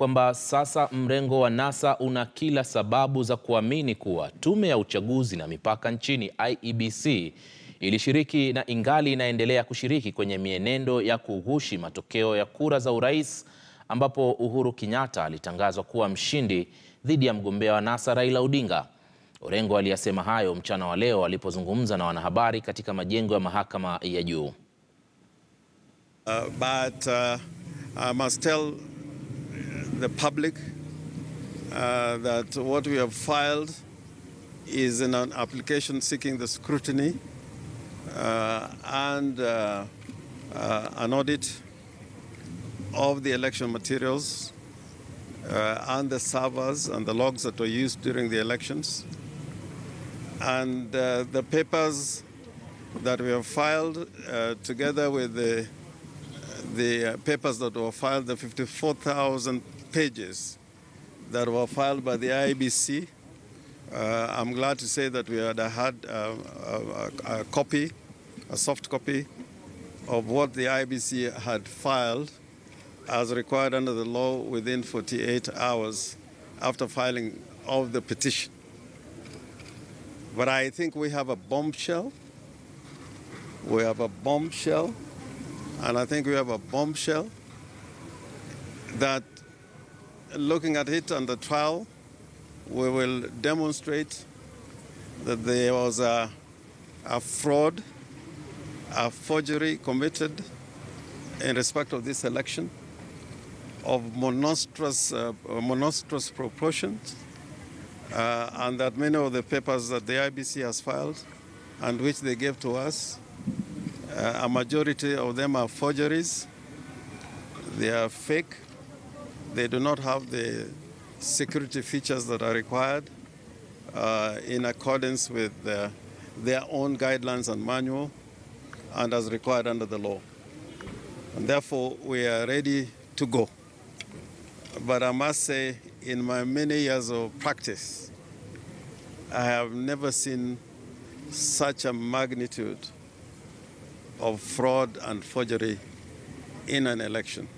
kwamba sasa mrengo wa NASA una kila sababu za kuamini kuwa tume ya uchaguzi na mipaka nchini IEBC ilishiriki na ingali inaendelea kushiriki kwenye mienendo ya kughushi matokeo ya kura za urais, ambapo Uhuru Kenyatta alitangazwa kuwa mshindi dhidi ya mgombea wa NASA Raila Odinga. Orengo aliyasema hayo mchana wa leo alipozungumza na wanahabari katika majengo ya mahakama ya juu. I must tell the public that what we have filed is in an application seeking the scrutiny and an audit of the election materials and the servers and the logs that were used during the elections. And the papers that we have filed together with the papers that were filed, the 54,000 pages that were filed by the IEBC. I'm glad to say that we had a copy, a soft copy of what the IEBC had filed as required under the law within 48 hours after filing of the petition. But I think we have a bombshell. We have a bombshell. And I think we have a bombshell that, looking at it on the trial, we will demonstrate that there was a fraud, a forgery committed in respect of this election of monstrous proportions, and that many of the papers that the IEBC has filed and which they gave to us, a majority of them are forgeries. They are fake. They do not have the security features that are required in accordance with their own guidelines and manual and as required under the law. And therefore, we are ready to go. But I must say, in my many years of practice, I have never seen such a magnitude of fraud and forgery in an election.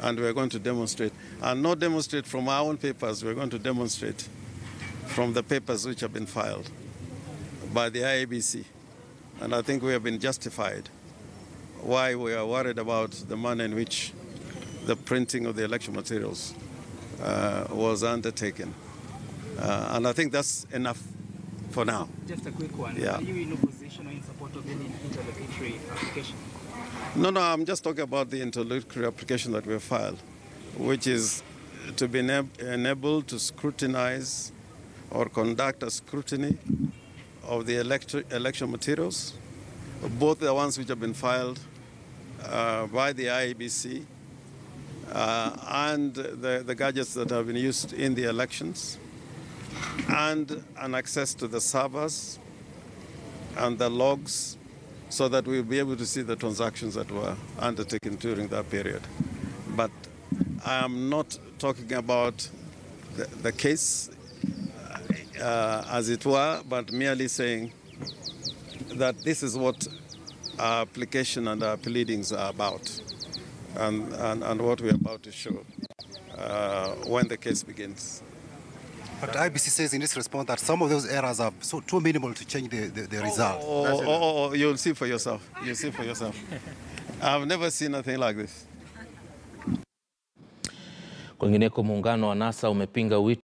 And we're going to demonstrate, and not demonstrate from our own papers, we're going to demonstrate from the papers which have been filed by the IEBC. And I think we have been justified why we are worried about the manner in which the printing of the election materials was undertaken. And I think that's enough for now. Just a quick one. Yeah. Are you in opposition or in support of any interlocutory application? No, I'm just talking about the interlocutory application that we filed, which is to be enabled to scrutinize or conduct a scrutiny of the election materials, both the ones which have been filed by the IEBC and the gadgets that have been used in the elections, and an access to the servers and the logs so that we'll be able to see the transactions that were undertaken during that period. But I am not talking about the case as it were, but merely saying that this is what our application and our pleadings are about and what we're about to show when the case begins. But IEBC says in this response that some of those errors are too minimal to change the result. You'll see for yourself. You'll see for yourself. I've never seen anything like this. Kwingineko, muungano wa NASA umepinga wito